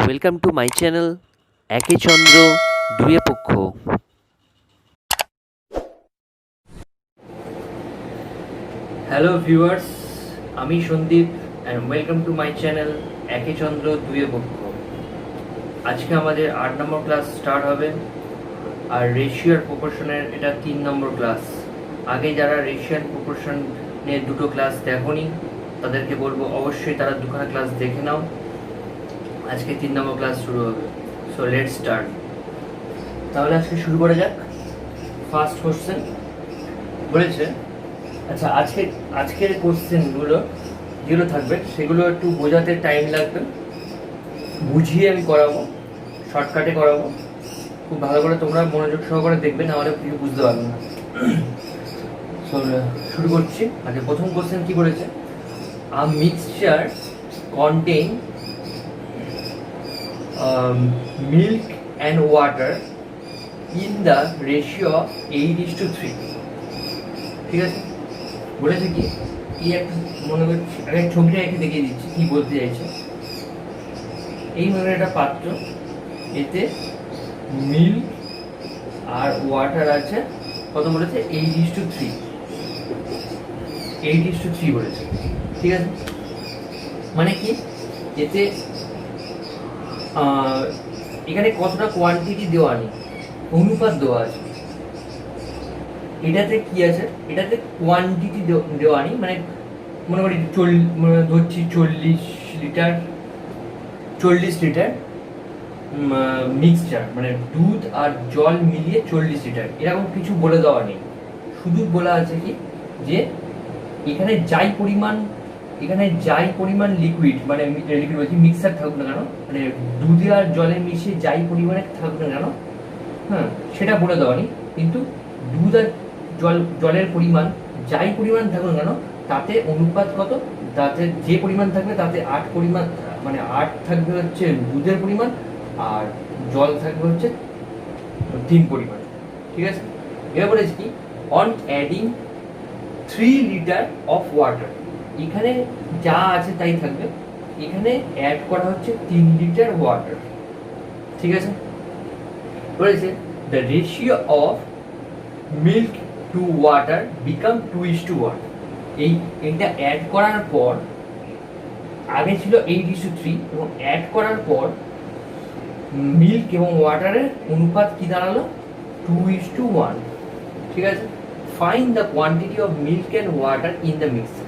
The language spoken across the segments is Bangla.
ওয়েলকাম টু মাই চ্যানেল একে চন্দ্র দুয়ে পক্ষ। হ্যালো ভিউয়ার্স, আমি Sandeep and welcome to my channel একে চন্দ্র দুয়ে পক্ষ। আজকে আমাদের 8 নম্বর ক্লাস স্টার্ট হবে, আর রেশিও আর প্রপোর্শনের এটা 3 নম্বর ক্লাস। আগে যারা রেশিও আর প্রপোর্শনের দুটো ক্লাস দেখোনি তাদেরকে বলবো অবশ্যই তারা দুখানা ক্লাস দেখে নাও। আজকে 3 নম্বর ক্লাস শুরু হবে। So let's start. তাহলে আজকে শুরু করা যাক। ফার্স্ট কোশ্চেন বলেছে, আচ্ছা আজকের কোশ্চেনগুলো যেগুলো থাকবে সেগুলো একটু বোঝাতে টাইম লাগবে, বুঝিয়ে আমি করাবো, শর্টকাটে করাবো। খুব ভালো করে তোমরা মনোযোগ সহকারে দেখবে, নাহলে কিছু বুঝতে পারবে না। শুরু করছি। আচ্ছা, প্রথম কোশ্চেন কি বলেছে, a mixture contain milk and water in the ratio of 8:3। ঠিক আছে, বলেছে কি একটা মনে করছি, আগে ছবিটা একে দেখিয়ে দিচ্ছি কি বলতে চাইছে। এই মনে একটা পাত্র, এতে মিল্ক আর ওয়াটার আছে, কত বলেছে 8:3। 8:3 বলেছে। ঠিক আছে, মানে কি এতে এখানে কতটা কোয়ান্টিটি দেওয়া নেই, অনুপাত দেওয়া আছে। এটাতে কি আছে, এটাতে কোয়ান্টিটি দেওয়া নেই, মানে মনে করি ধরছি 40 লিটার মিক্সচার, মানে দুধ আর জল মিলিয়ে 40 লিটার, এরকম কিছু বলে দেওয়া নেই। শুধু বলা আছে কি যে এখানে যাই পরিমাণ লিকুইড, মানে লিকুইড বলছি মিক্সার থাকুক না কেন, মানে দুধে আর জলে মিশিয়ে যাই পরিমাণে থাকুক না কেন, হ্যাঁ সেটা বলে দেওয়া নেই। কিন্তু দুধ আর জলের পরিমাণ যাই পরিমাণ থাকুক না কেন, তাতে অনুপাত কত, তাতে যে পরিমাণ থাকবে তাতে 8 পরিমাণ, মানে 8 থাকবে হচ্ছে দুধের পরিমাণ, আর জল থাকবে হচ্ছে 3 পরিমাণ। ঠিক আছে, এবার বলেছি কি on adding 3 litre of water, এখানে যা আছে তাই থাকবে, এখানে অ্যাড করা হচ্ছে 3 লিটার ওয়াটার। ঠিক আছে, বলেছে the ratio of milk to water become 2:1। এইটা অ্যাড করার পর, আগে ছিল 8:3 এবং অ্যাড করার পর মিল্ক এবং ওয়াটারের অনুপাত কি দাঁড়ালো 2:1। ঠিক আছে, find the quantity of milk and water in the mixer.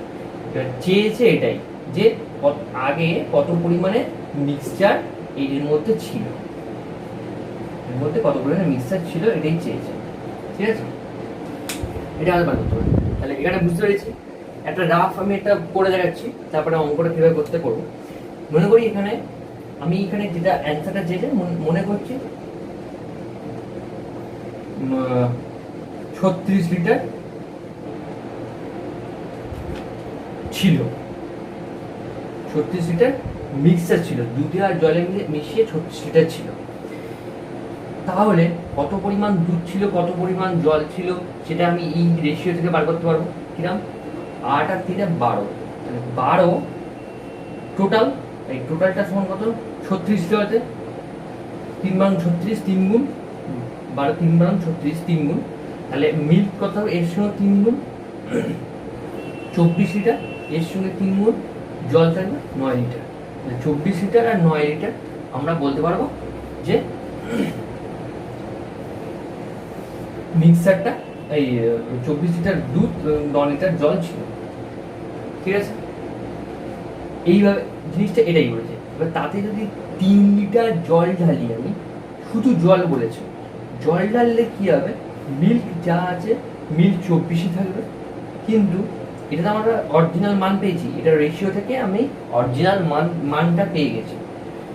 চেয়েছে এটাই যে আগে কত পরিমাণে মিক্সচার এর মধ্যে ছিল, এর মধ্যে কত পরিমাণে মিক্সচার ছিল, এটাই চেয়েছে। ঠিক আছে, এটা আলাদা করতে হবে। তাহলে এখানে বুঝতে পেরেছি, একটা রাফ আমি একটা করে দেখাচ্ছি, তারপরে অঙ্কটা কীভাবে করতে করবো। মনে করি আমি এখানে যেটা অ্যান্সারটা চেয়েছে মনে করছি 36 লিটার ছিল, 36 লিটার মিক্সচার ছিল, দুধে আর জলে মিশিয়ে 36 লিটার ছিল। তাহলে কত পরিমাণ দুধ ছিল, কত পরিমাণ জল ছিল, সেটা আমি এই রেশিও থেকে বার করতে পারবো। কিরকম, 8 আর 3 12, 12 টোটাল। এই টোটালটা সমান কত, 36 দেওয়াতে 3 বারং 36, 3 গুণ 12, 3 বারং 36, 3 গুণ। তাহলে মিল্ক কত হবে, এর সঙ্গে 3 গুণ 24 লিটার, এর সঙ্গে 3 গুণ জল থাকবে 9 লিটার। 24 লিটার আর 9 লিটার আমরা বলতে পারবো যে মিক্সারটা এই 24 লিটার দুধ 9 লিটার জল ছিল। ঠিক আছে, এইভাবে জিনিসটা এটাই বলেছে। এবার তাতে যদি 3 লিটার জল ঢালি, আমি শুধু জল বলেছি, জল ঢাললে কি হবে, মিল্ক যা আছে মিল্ক 24ই থাকবে, কিন্তু এটা তো আমরা অরিজিনাল মান পেয়েছি, এটা রেশিও থেকে আমি অরিজিনাল মানটা পেয়ে গেছি।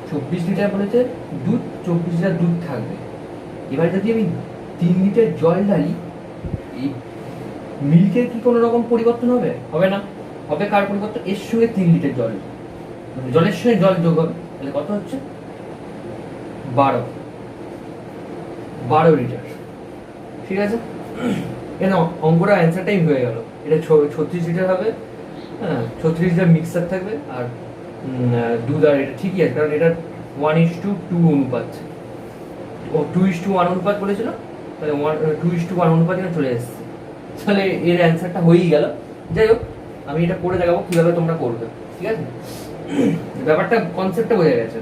24 লিটার বলেছে দুধ, 24 লিটার দুধ থাকবে। এবার যদি আমি 3 লিটার জল ঢালি, এই মিল্কের কি কোনো রকম পরিবর্তন হবে? হবে না। হবে কার পরিবর্তন, এর সঙ্গে 3 লিটার জল, মানে জলের সঙ্গে জল যোগ হবে। তাহলে কত হচ্ছে 12 লিটার। ঠিক আছে, এখানে অঙ্কটা অ্যান্সারটাই হয়ে গেল। এটা 36 লিটার হবে, হ্যাঁ 36 লিটার মিক্সার থাকবে, আর দুধ, আর এটা ঠিকই আছে, কারণ এটা 1:2 অনুপাত, ও 2:1 অনুপাত বলেছিল, তাহলে 2:1 অনুপাত এখানে চলে এসেছে। তাহলে এর অ্যান্সারটা হয়েই গেল। যাই হোক, আমি এটা করে দেখাবো কিভাবে তোমরা করবে, ঠিক আছে? ব্যাপারটা কনসেপ্টটা বোঝা গেছে।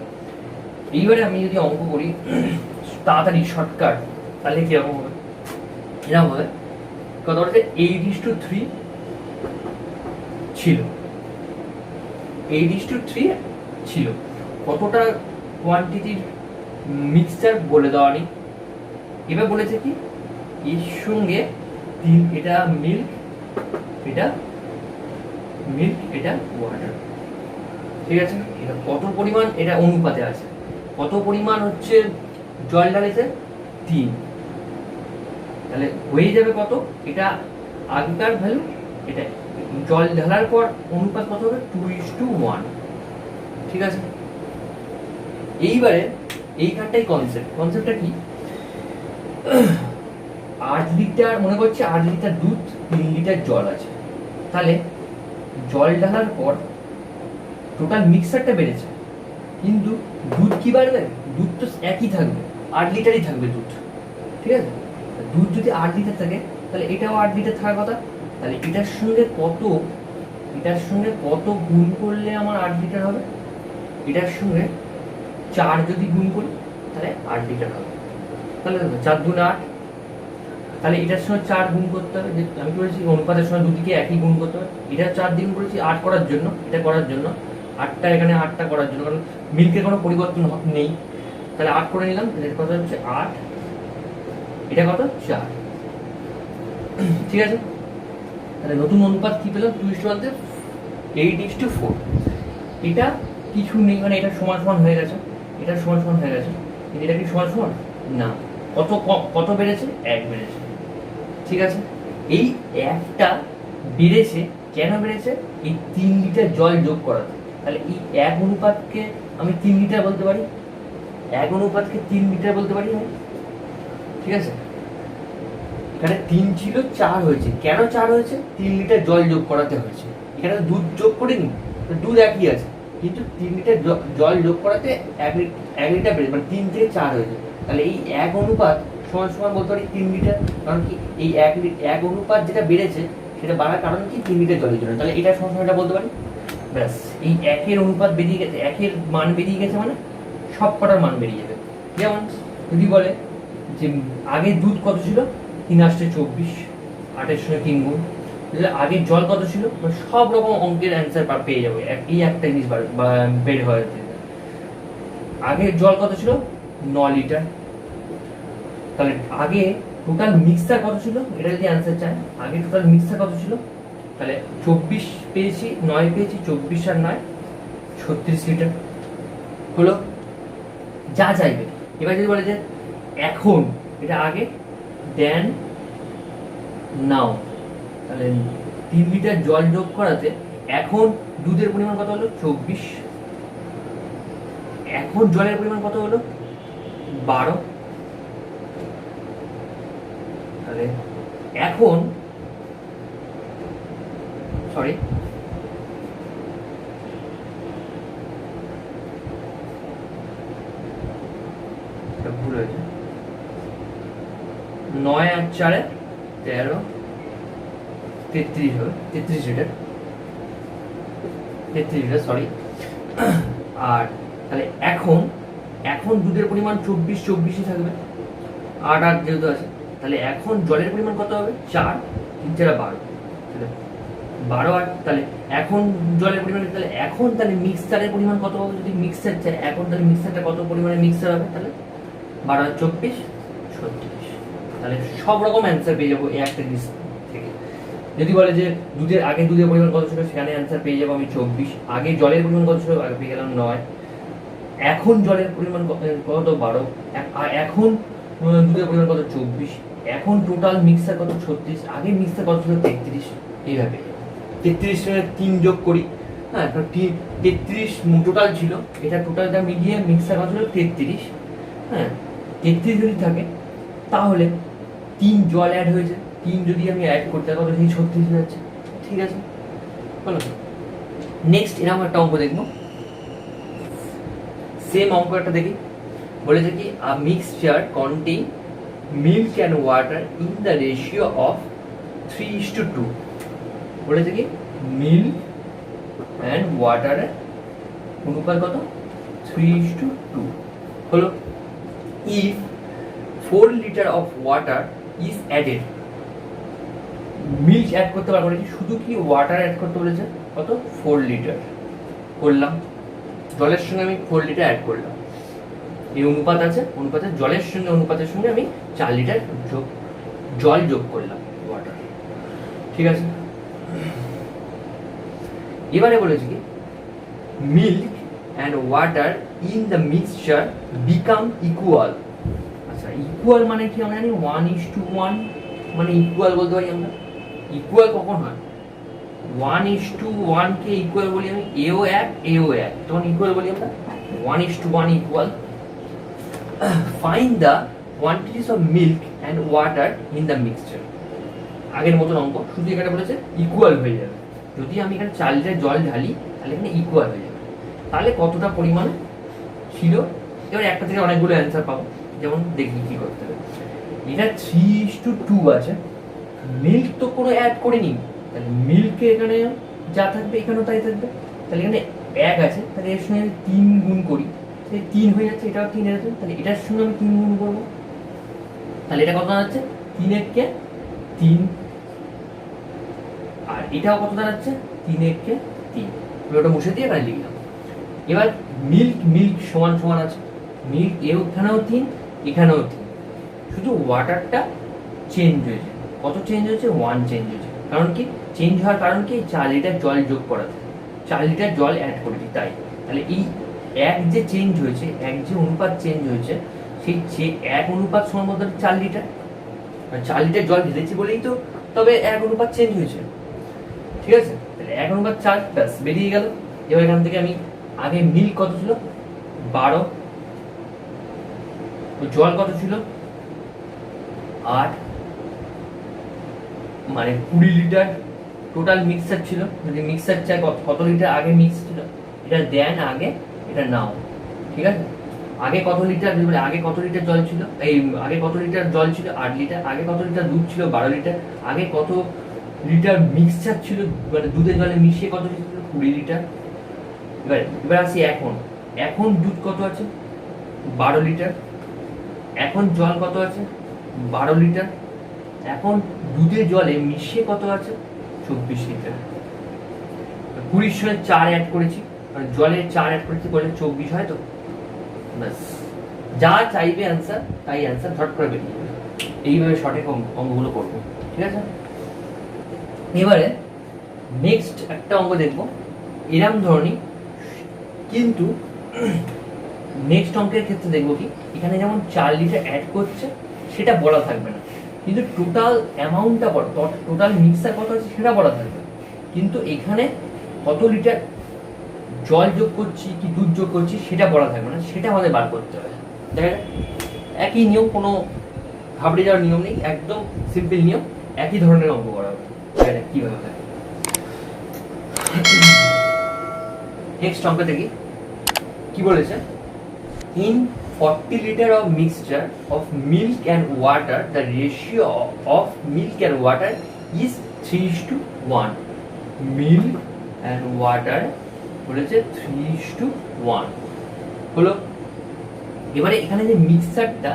এইবারে আমি যদি অঙ্ক করি তাড়াতাড়ি শর্টকাট, তাহলে কিরকম হবে? এরকম হবে, কত বলতে 8:3 ছিল, 8:3 ছিল। কতটা কোয়ান্টিটির মিক্সচার বলে দেওয়া নেই। এবার বলেছে কি এর সঙ্গে এটা মিল্ক, এটা ওয়াটার, ঠিক আছে? এটা কত পরিমাণ, এটা অনুপাতে আছে, কত পরিমাণ হচ্ছে জল ঢালেছে 3, তাহলে হয়ে যাবে কত, এটা আগেকার ভ্যালু, এটা জল ঢালার পর অনুপাত কত হবে 2:1, ঠিক আছে? এইবারে এইখানটাই কনসেপ্টটা কি, 8 লিটার, মনে করছি 8 লিটার দুধ, 3 লিটার জল আছে, তাহলে জল ঢালার পর টোটাল মিক্সারটা বেড়েছে, কিন্তু দুধ কি বাড়বে? দুধ তো একই থাকবে, 8 লিটারই থাকবে দুধ, ঠিক আছে? দুধ যদি 8 লিটার থাকে, তাহলে এটাও 8 লিটার থাকার কথা। তাহলে এটার সঙ্গে কত গুণ করলে আমার 8 লিটার হবে? এটার সঙ্গে 4 যদি গুণ করি, তাহলে 8 লিটার হবে। তাহলে 4 গুণ 8, তাহলে এটার সঙ্গে 4 গুণ করতে হবে। যে আমি কি বলেছি, অনুপাতের সময় দুদিকে একই গুণ করতে হবে। এটা 4 দিন করেছি 8 করার জন্য, এটা করার জন্য 8টা, এখানে 8টা করার জন্য, কারণ মিল্কের কোনো পরিবর্তন নেই। তাহলে 8 করে নিলাম, এর কথা হচ্ছে 8, এটা কত 4, ঠিক আছে? তাহলে নতুন অনুপাত কি পেলাম? 2:1 8:4। এটা কিছু নেই, মানে এটা সমান সমান হয়ে গেছে, এটা সমান সমান হয়ে গেছে, কিন্তু এটা কি সমান সমান না। কত বেড়েছে? 1 বেড়েছে, ঠিক আছে? এই 1টা বেড়েছে, কেন বেড়েছে? এই 3 লিটার জল যোগ করাতে। তাহলে এই 1 অনুপাতকে আমি 3 লিটার বলতে পারি, 1 অনুপাতকে 3 লিটার বলতে পারি আমি, ঠিক আছে? এখানে 3 ছিল, 4 হয়েছে। কেন 4 হয়েছে? 3 লিটার জল যোগ করাতে হয়েছে। এখানে দুধ যোগ করিনি, দুধ একই আছে, কিন্তু 3 লিটার জল যোগ করাতে 1 লিটার বেড়েছে, মানে 3 থেকে 4 হয়েছে। তাহলে এই 1 অনুপাত সমান সমান বলতে পারি 3 লিটার, কারণ কি এই 1 অনুপাত যেটা বেড়েছে সেটা বাড়ার কারণ কি 3 লিটার জলের জন্য। তাহলে এটা সমান সমান এটা বলতে পারি। ব্যাস, এই 1-এর অনুপাত বেরিয়ে গেছে, 1-এর মান বেরিয়ে গেছে, মানে সব কটার মান বেরিয়ে যাবে। যেমন যদি বলে যে আগে দুধ কত ছিল, 3×8 = 24, 8-এর সঙ্গে 3 গুণ। আগে জল কত ছিল, সব রকম অঙ্কের অ্যান্সার পেয়ে যাবে, এই একটা জিনিস বের হয়ে যেতে। আগে জল কত ছিল? 9 লিটার। তাহলে আগে টোটাল মিক্সচার কত ছিল, এটা যদি অ্যান্সার চায়, আগে টোটাল মিক্সচার কত ছিল, তাহলে 24 পেয়েছি, 9 পেয়েছি, 24 আর 9 36 লিটার হলো, যা চাইবে। এবার যদি বলে যে এখন, এটা আগে দেন নাও, তাহলে 3 লিটার জল যোগ করাতে এখন দুধের পরিমাণ কত হলো? 24। এখন জলের পরিমাণ কত হলো? 12। তাহলে এখন, সরি, ভুল হয়েছে, 9 আর 4 13, 33 হবে, 33 লিটার, 33 লিটার, সরি। আর তাহলে এখন দুধের পরিমাণ 24ই থাকবে, 8 আর যেহেতু আছে। তাহলে এখন জলের পরিমাণ কত হবে? 4, 3 4 12, তাহলে 12। আর তাহলে এখন জলের পরিমাণ, তাহলে এখন তাহলে মিক্সচারের পরিমাণ কত হবে? যদি মিক্সচার চাই এখন, তাহলে মিক্সচারটা কত পরিমাণে মিক্সচার হবে? তাহলে 12 আর 24 36। তাহলে সব রকম অ্যান্সার পেয়ে যাবো এই একটা জিনিস থেকে। যদি বলে যে দুধের পরিমাণ কত ছিল, সেখানে অ্যান্সার পেয়ে যাবো আমি 24। আগে জলের পরিমাণ কত ছিল, আগে পেয়ে গেলাম 9। এখন জলের পরিমাণ কত? 12। এখন দুধের পরিমাণ কত? 24। এখন টোটাল মিক্সার কত? 36। আগে মিক্সার কত ছিল? 33। এইভাবে 33 এর 3 যোগ করি, হ্যাঁ, 33 টোটাল ছিল, এটা টোটালটা মিলিয়ে মিক্সার কত ছিল? 33। হ্যাঁ, 33 যদি থাকে, তাহলে 3 জল অ্যাড হয়েছে, 3 যদি আমি অ্যাড করতে কত? সেই 36 হয়ে যাচ্ছে, ঠিক আছে? বলো। নেক্সট এরকম একটা অঙ্ক দেখবো, সেম অঙ্ক একটা দেখি, বলেছে কি a mixture contain milk and water in the ratio of 3:2। বলেছে কি মিল্ক অ্যান্ড ওয়াটারের অনুপাত কত, 3:2 হলো। If 4 litre of water is added, milk add করতে পারবো নাকি, শুধু কি ওয়াটার অ্যাড করতে বলেছে, কত 4 লিটার করলাম, জলের সঙ্গে আমি 4 লিটার অ্যাড করলাম, এই অনুপাত আছে, অনুপাতে জলের সঙ্গে অনুপাতের সঙ্গে আমি 4 লিটার জল যোগ করলাম, ওয়াটার, ঠিক আছে। এবারে বলেছে কি milk and water in the mixture become equal. আচ্ছা ইকুয়াল মানে কি, আমরা জানি 1:1 মানে ইকুয়াল বলতে পারি আমরা। ইকুয়াল কখন হয়, 1:1 কে ইকুয়াল বলি আমি, এও এক এও এক, তখন ইকুয়াল বলি আমরা 1:1 equal. Find the quantities of milk and water in the mixture. আগের মতন অঙ্ক, শুধু এখানে বলেছে ইকুয়াল হয়ে যাবে, যদি আমি এখানে 4 লিটার জল ঢালি তাহলে এখানে ইকুয়াল হয়ে যাবে, তাহলে কতটা পরিমাণ ছিল। এবার একটা থেকে অনেকগুলো অ্যান্সার পাবো, যেমন দেখি কি করতে হবে। এটা 3:2 আছে, মিল্ক তো কোনো অ্যাড করিনি, তাহলে মিল্কে এখানে যা থাকবে এখানেও তাই থাকবে, তাহলে এখানে 1 আছে, তাহলে এর সঙ্গে 3 গুণ করি, তাহলে 3 হয়ে যাচ্ছে, এটাও 3 আছে, তাহলে এটার সঙ্গে আমি 3 গুণ করবো, তাহলে এটা কত দাঁড়াচ্ছে 3 × 3, আর এটাও কত দাঁড়াচ্ছে 3 × 3, ওটা মুছে দিয়ে এখানে লিখলাম। এবার মিল্ক মিল্ক সমান সমান আছে, মিল্ক এখানেও 3 এখানেও 3, শুধু ওয়াটারটা চেঞ্জ হয়েছে, কত চেঞ্জ হয়েছে 1 চেঞ্জ হয়েছে, কারণ কি চেঞ্জ হওয়ার কারণ কি 4 লিটার জল যোগ করাতে, 4 লিটার জল অ্যাড করেছি তাই। তাহলে এই 1 যে চেঞ্জ হয়েছে, 1 যে অনুপাত চেঞ্জ হয়েছে, সেই 1 অনুপাত সমান 4 লিটার, 4 লিটার জল ঢেলেছি বলেই তো তবে 1 অনুপাত চেঞ্জ হয়েছে, ঠিক আছে। তাহলে 1/4 ব্যাস বেরিয়ে গেল। এবার এখান থেকে আমি আগে মিল্ক কত ছিল 12, জল কত ছিল 8, মানে 20 লিটার টোটাল মিক্সার ছিল। যদি মিক্সার চাই কত লিটার আগে মিক্স ছিল, এটা দেন আগে এটা নাও, ঠিক আছে। আগে কত লিটার, আগে কত লিটার জল ছিল, এই আগে কত লিটার জল ছিল 8 লিটার, আগে কত লিটার দুধ ছিল 12 লিটার, আগে কত লিটার মিক্সচার ছিল, মানে দুধের জলে মিশিয়ে কত ছিল 20 লিটার। এবার আসি এখন দুধ কত আছে 12 লিটার, এখন জল কত আছে 12 লিটার, এখন দুধের জলে মিশিয়ে কত আছে 24 লিটার। 20 সঙ্গে 4 অ্যাড করেছি, মানে জলের 4 অ্যাড করেছি বলে 24 হয় তো, ব্যাস যা চাইবে অ্যান্সার তাই অ্যান্সার ঝট করে বেরিয়ে যাবে। এইভাবে সঠিক অঙ্কগুলো করবো, ঠিক আছে। এবারে নেক্সট একটা অঙ্ক দেখবো এরম ধরনের, কিন্তু নেক্সট অঙ্কের ক্ষেত্রে দেখবো কি এখানে যেমন 4 লিটার অ্যাড করছে সেটা বলা থাকবে না, কিন্তু টোটাল অ্যামাউন্টটা বড়, টোটাল মিক্সার কত আছে সেটা বলা থাকবে, কিন্তু এখানে কত লিটার জল যোগ করছি কি দুধ যোগ করছি সেটা বলা থাকবে না, সেটা আমাদের বার করতে হবে। দেখা যায় একই নিয়ম, কোনো ঘাবড়ে যাওয়ার নিয়ম নেই, একদম সিম্পল নিয়ম, একই ধরনের অঙ্ক করা হবে। কিভাবে থাকে নেক্সট অঙ্ক দেখি কি বলেছে। In 40 litre of mixture of milk and water the ratio of milk and water is 3:1। Milk and water বলেছে 3:1 হলো। এবারে এখানে যে মিক্সারটা,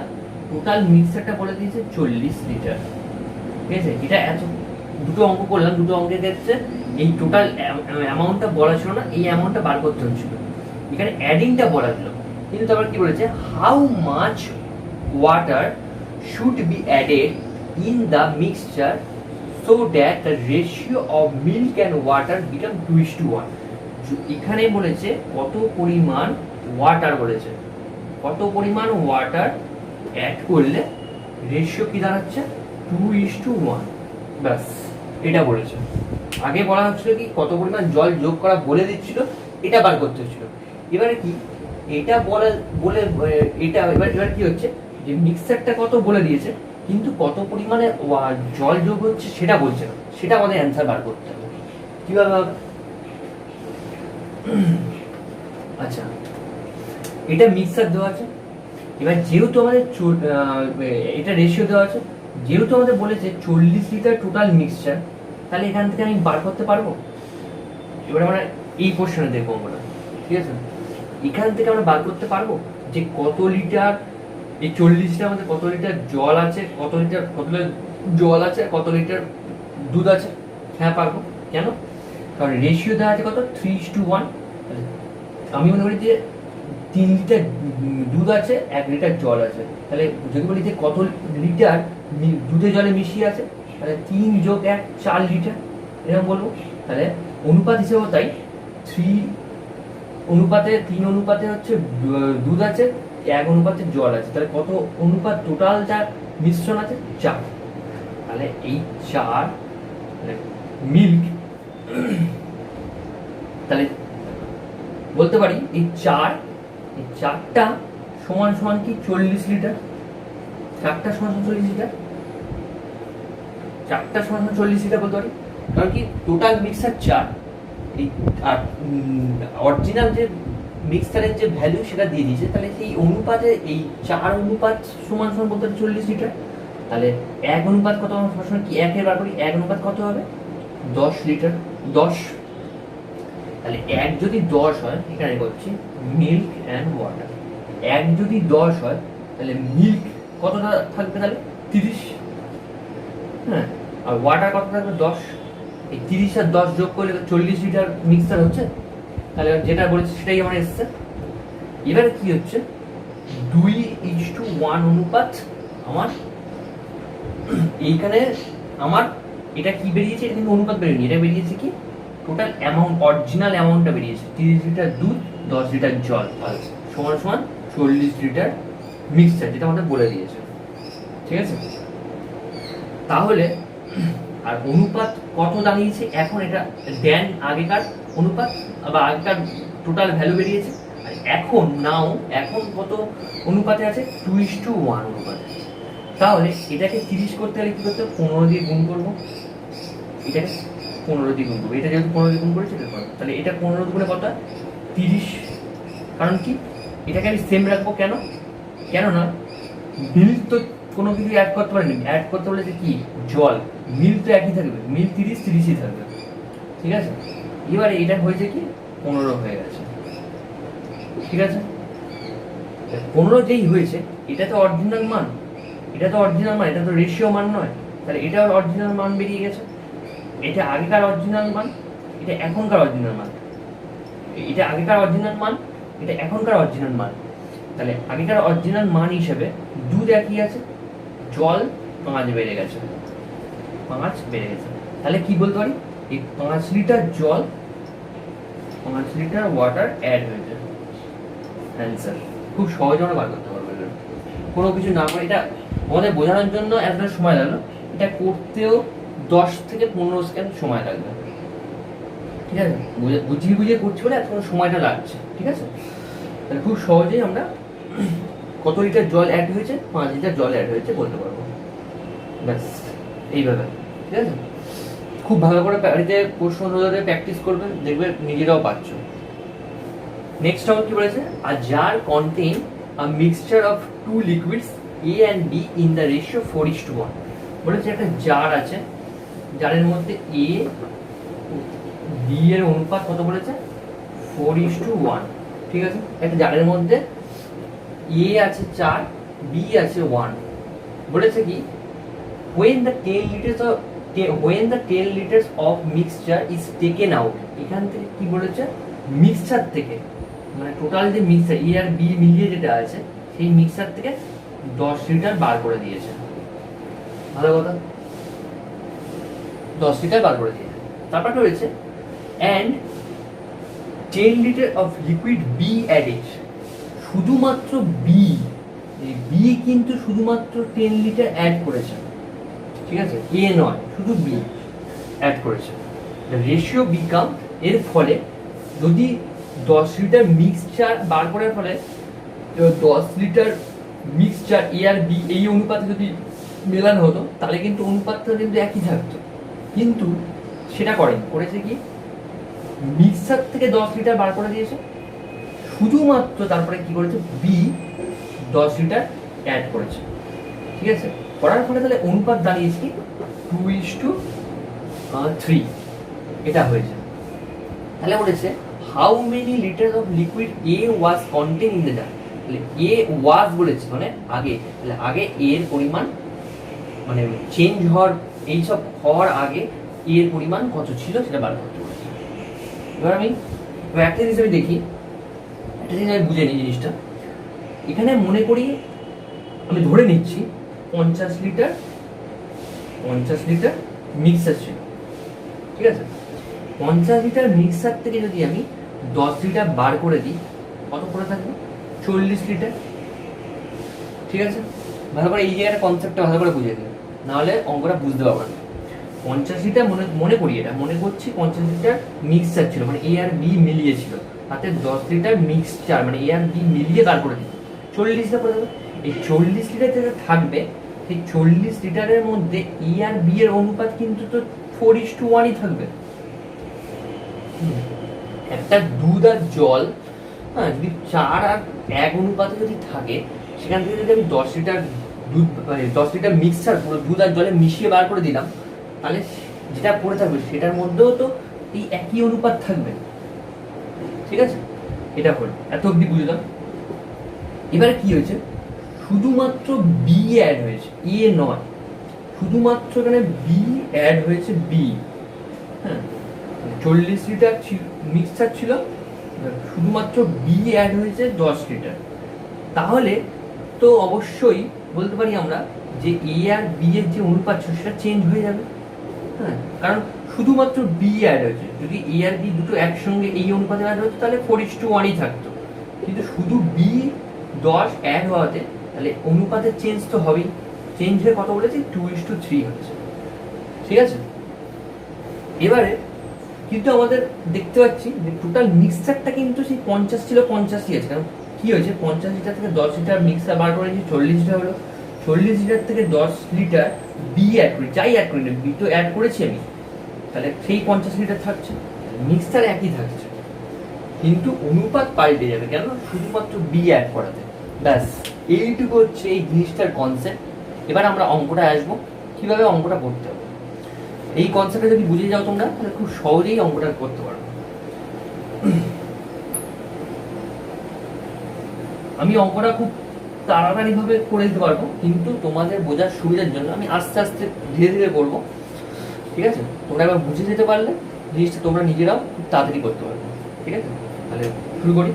টোটাল মিক্সারটা বলে দিয়েছে 40 লিটার, ঠিক আছে। এটা এত দুটো অঙ্ক করলাম, দুটো অঙ্কের ক্ষেত্রে এই টোটাল অ্যামাউন্টটা বলা ছিল না, এই অ্যামাউন্টটা বার করতে হচ্ছিল, এখানে অ্যাডিংটা বলা ছিল। কিন্তু তারপর কি বলেছে, how much water should be added in the mixture so that the ratio of milk and water become 2:1। এখানে বলেছে কত পরিমাণ ওয়াটার, বলেছে কত পরিমাণ ওয়াটার অ্যাড করলে রেশিও কি দাঁড়াচ্ছে 2:1, ব্যাস এটা বলেছে। আগে বলা হচ্ছিল কি কত পরিমাণ জল যোগ করা বলে দিচ্ছিল, এটা বার করতে হচ্ছিল। এবারে কি এটা বলে এটা এবার কি হচ্ছে যে মিক্সারটা কত বলে দিয়েছে, কিন্তু কত পরিমাণে জল যোগ হচ্ছে সেটা বলছে না, সেটা আমাদের অ্যান্সার বার করতে হবে। কিভাবে হবে, আচ্ছা এটা মিক্সার দেওয়া আছে। এবার যেহেতু আমাদের এটা রেশিও দেওয়া আছে, যেহেতু আমাদের বলেছে 40 লিটার টোটাল মিক্সচার, তাহলে এখান থেকে আমি বার করতে পারবো। এবার আমরা এই কোশ্চেনে দেখবো আমরা, ঠিক আছে, এখান থেকে আমরা বার করতে পারবো যে কত লিটার, এই 40টার মধ্যে কত লিটার জল আছে, কত লিটার জল আছে, কত লিটার দুধ আছে। হ্যাঁ পারবো। কেন? কারণ রেশিও দেওয়া আছে কত, 3:1। আমি মনে করি যে 3 লিটার দুধ আছে, 1 লিটার জল আছে, তাহলে যদি বলি যে কত লিটার দুধে জলে মিশিয়ে আছে, তাহলে 3 যোগ 1 4 লিটার এরকম বলবো। তাহলে অনুপাত হিসেবেও তাই, 3 অনুপাতে 3 অনুপাতে হচ্ছে দুধ আছে, 1 অনুপাতে জল আছে, তাহলে কত অনুপাত টোটাল যা মিশ্রণ আছে 4। তাহলে এই 4 মিল্ক, তাহলে বলতে পারি এই 4টা সমান সমান কি 40 লিটার। 4টা সমান 40 লিটার, 4টা সমান 40 লিটার বলতে পারি। কারণ কি টোটাল মিক্সার 4, এই আর অরিজিনাল যে মিক্সারের যে ভ্যালু সেটা দিয়ে দিয়েছে, তাহলে সেই অনুপাতে এই 4 অনুপাত সমান সমান বলতে পারি 40 লিটার। তাহলে 1 অনুপাত কত, সবসময় কি 1 এর বার করি, 1 অনুপাত কত হবে 10 লিটার, 10। তাহলে 1 যদি 10 হয়, এখানে করছি মিল্ক অ্যান্ড ওয়াটার, 1 যদি 10 হয় তাহলে মিল্ক কতটা থাকবে, তাহলে 30। হ্যাঁ, আর ওয়াটার কত থাকবে 10। এই 30 আর 10 যোগ করলে 40 লিটার মিক্সার হচ্ছে। তাহলে যেটা বলেছি সেটাই আমার এসছে। এবারে কি হচ্ছে, 2:1 অনুপাত আমার এইখানে আমার এটা কি বেরিয়েছে, এটা কিন্তু অনুপাত বেরিয়েছে, এটা বেরিয়েছে কি টোটাল অ্যামাউন্ট, অরিজিনাল অ্যামাউন্টটা বেরিয়েছে 30 লিটার দুধ, 10 লিটার জল সমান সমান 40 লিটার মিক্সচার, যেটা আমাদের বলে দিয়েছে। ঠিক আছে, তাহলে আর অনুপাত কত দাঁড়িয়েছে এখন, এটা দেন আগেকার অনুপাত বা আগেকার টোটাল ভ্যালু বেরিয়েছে, আর এখন কত অনুপাতে আছে, 2:1 অনুপাতে। তাহলে এটাকে 30 করতে হলে কি করতে হবে, 15 দিয়ে গুণ করবো, এটাকে 15 দিয়ে গুণ করবো, এটা যেহেতু 15 দিয়ে গুণ করেছি এটা করবো, তাহলে এটা 15 গুণে কত 30। কারণ কি এটাকে আমি সেম রাখবো, কেন না মিল্ক তো কোনো কিছু অ্যাড করতে পারিনি, অ্যাড করতে বলে যে কি জল, মিল্ক তো একই থাকবে, মিল্ক 30ই থাকবে। ঠিক আছে, এবারে এটা হয়েছে কি 15 হয়ে গেছে। ঠিক আছে, 15 যেই হয়েছে, এটা তো অরিজিনাল মান, এটা তো রেশিও মান নয়, তাহলে এটা অরিজিনাল মান বেরিয়ে গেছে। এটা আগেকার অরিজিনাল মান, এটা এখনকার অরিজিনাল মান, এটা আগেকার অরিজিনাল মান, এটা এখনকার অরিজিনাল মান। তাহলে আগেকার অরিজিনাল মান হিসেবে দুধ একই আছে, জল 5 বেড়ে গেছে, 5 বেড়ে গেছে। তাহলে কি বলতে পারি, এই 5 লিটার জল, 5 লিটার ওয়াটার অ্যাড হয়েছে। অ্যান্সার খুব সহজে আমরা বার করতে পারবো, কোনো কিছু না করে। এটা আমাদের বোঝানোর জন্য এতটা সময় লাগলো, এটা করতেও 10 থেকে 15 সেকেন্ড সময় লাগবে। ঠিক আছে, বুঝিয়ে করছি বলে এত সময়টা লাগছে। ঠিক আছে, তাহলে খুব সহজেই আমরা কত লিটার জল অ্যাড হয়েছে, 5 লিটার জল অ্যাড হয়েছে বলতে পারবো। ব্যাস এইভাবে। ঠিক আছে, খুব ভালো করে বাড়িতে প্রশ্ন ধরে প্র্যাকটিস করবেন, দেখবে নিজেরাও পাচ্ছ। নেক্সট আমার কি বলেছে, a jar contain a mixture of 2 liquids A and B in the ratio 4:1। বলেছে একটা জার আছে, জারের মধ্যে A B এর অনুপাত কত বলেছে, 4:1। ঠিক আছে, একটা জারের মধ্যে A আছে 4, B আছে 1। বলেছে কি when the 10 liters of mixture is taken out, এখান থেকে কি বলেছে, মিক্সচার থেকে, মানে টোটাল যে মিক্সচার A আর B মিলিয়ে যেটা আছে, সেই মিক্সচার থেকে 10 লিটার বার করে দিয়েছে। ভালো কথা, 10 লিটার বার করে দিয়েছে। তারপর রয়েছে and 10 litre of liquid B added, শুধুমাত্র বি কিন্তু শুধুমাত্র 10 লিটার অ্যাড করেছে। ঠিক আছে, এ নয়, শুধু বি অ্যাড করেছে। রেশিও বিকাম, এর ফলে যদি 10 লিটার মিক্সচার বার করার ফলে 10 লিটার মিক্সচার এ আর বি এই অনুপাতে যদি মেলানো হতো, তাহলে কিন্তু অনুপাতটা কিন্তু একই থাকতো, কিন্তু সেটা করেছে কি মিক্সচার থেকে 10 লিটার বার করে দিয়েছে, শুধুমাত্র তারপরে কি করেছে, বি 10 লিটার অ্যাড করেছে। ঠিক আছে, করার ফলে তাহলে অনুপাত দাঁড়িয়েছে 2:3 এটা হয়েছে। তাহলে বলেছে how many litre of liquid A was contain in the jar. তাহলে এ ওয়াজ বলেছে মানে আগে, তাহলে আগে এর পরিমাণ মানে চেঞ্জ হওয়ার এইসব হওয়ার আগে এর পরিমাণ কত ছিল সেটা বার করতে বলেছে। এবার একটা জিনিস আমি দেখি, একটা জিনিস আমি বুঝে নিই জিনিসটা। এখানে মনে করি আমি ধরে নিচ্ছি 50 লিটার মিক্সার ছিল। ঠিক আছে, 50 লিটার মিক্সার থেকে যদি আমি 10 লিটার বার করে দিই কত করে থাকবে, 40 লিটার। ঠিক আছে, ভালো করে এই জায়গাটা কনসেপ্টটা ভালো করে বুঝিয়ে দিই, নাহলে অঙ্কটা বুঝতে পারবেন। 50 লিটার মনে করি, এটা মনে করছি 50 লিটার মিক্সচার ছিল, মানে এ আর বি মিলিয়ে ছিল, তাতে 10 লিটার মিক্সচার মানে এ আর বি মিলিয়ে বার করে দিই 40 লিটার করে দেবে। এই 40 লিটার যেটা থাকবে, সেই 40 লিটারের মধ্যে এ আর বি এর অনুপাত কিন্তু তো 4:1ই থাকবে। একটা দুধ আর জল, হ্যাঁ, যদি 4 আর 1 অনুপাতে যদি থাকে, সেখান থেকে যদি আমি 10 লিটার দুধ 10 লিটার মিক্সচার পুরো দুধ আর জলে মিশিয়ে বার করে দিলাম, তাহলে যেটা পড়ে থাকবে সেটার মধ্যেও তো এই একই অনুপাত থাকবে। ঠিক আছে, এটা হলো, এত অব্দি বুঝলাম। এবারে কি হয়েছে, শুধুমাত্র বি অ্যাড হয়েছে, এ নয়, শুধুমাত্র এখানে বি অ্যাড হয়েছে, বি। হ্যাঁ, 40 লিটার মিক্সচার ছিল, শুধুমাত্র বি অ্যাড হয়েছে 10 লিটার। তাহলে তো অবশ্যই বলতে পারি আমরা যে এ আর বি এর যে অনুপাত ছিল সেটা চেঞ্জ হয়ে যাবে। হ্যাঁ, কারণ শুধুমাত্র বি অ্যাড হয়েছে, যদি এ আর বি দুটো একসঙ্গে এই অনুপাতে অ্যাড হতো তাহলে 4:1ই থাকতো, কিন্তু শুধু বি 10 অ্যাড হওয়াতে তাহলে অনুপাতের চেঞ্জ তো হবেই। চেঞ্জ হয়ে কত বলেছে, 2:3 হচ্ছে। ঠিক আছে, এবারে কিন্তু আমাদের দেখতে পাচ্ছি যে টোটাল মিক্সচারটা কিন্তু সেই 50 ছিল 50ই আছে। কারণ কি হয়েছে, 50 লিটার থেকে 10 লিটার মিক্সার বার করেছি, 40 লিটার হলো। 40 লিটার থেকে 10 লিটার বি অ্যাড করি, যাই অ্যাড করি না, বি তো অ্যাড করেছি আমি, তাহলে সেই 50 লিটার থাকছে, মিক্সচার একই থাকছে, কিন্তু অনুপাত পাল্টে যাবে। কেন, শুধুমাত্র বি অ্যাড করাতে। ব্যাস, এইটুকু হচ্ছে এই জিনিসটার কনসেপ্ট। এবার আমরা অঙ্কটা আসবো, কিভাবে অঙ্কটা করতে হবে। এই কনসেপ্টটা যদি বুঝে যাও তোমরা, তাহলে খুব সহজেই অঙ্কটা করতে পারবে। আমি অঙ্কটা খুব তাড়াতাড়ি ভাবে করে দিতে পারবো, কিন্তু তোমাদের বোঝার সুবিধার জন্য আমি আস্তে আস্তে ধীরে ধীরে করবো। ঠিক আছে, তোমরা এবার বুঝে যেতে পারলে জিনিসটা তোমরা নিজেরাও খুব তাড়াতাড়ি করতে পারবে। ঠিক আছে, তাহলে শুরু করি।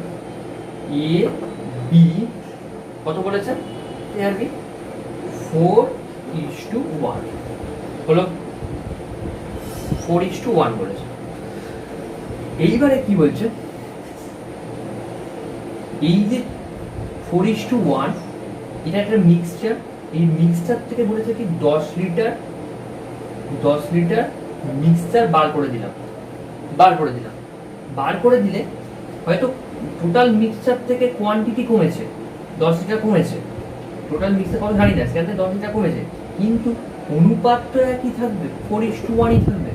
এ বি কত বলেছে, এ আর বি 4:1 হলো, 4:1 বলেছে। এইবারে কি বলছে, এই যে 4:1 এটা একটা মিক্সচার, এই মিক্সচার থেকে বলেছে কি 10 লিটার মিক্সচার বার করে দিলে হয়তো টোটাল মিক্সচার থেকে কোয়ান্টিটি কমেছে, 10 লিটার কমেছে, টোটাল মিক্সচার কত জানি না, সেখান থেকে 10 লিটার কমেছে, কিন্তু অনুপাত তো একই থাকবে, 4:1ই থাকবে।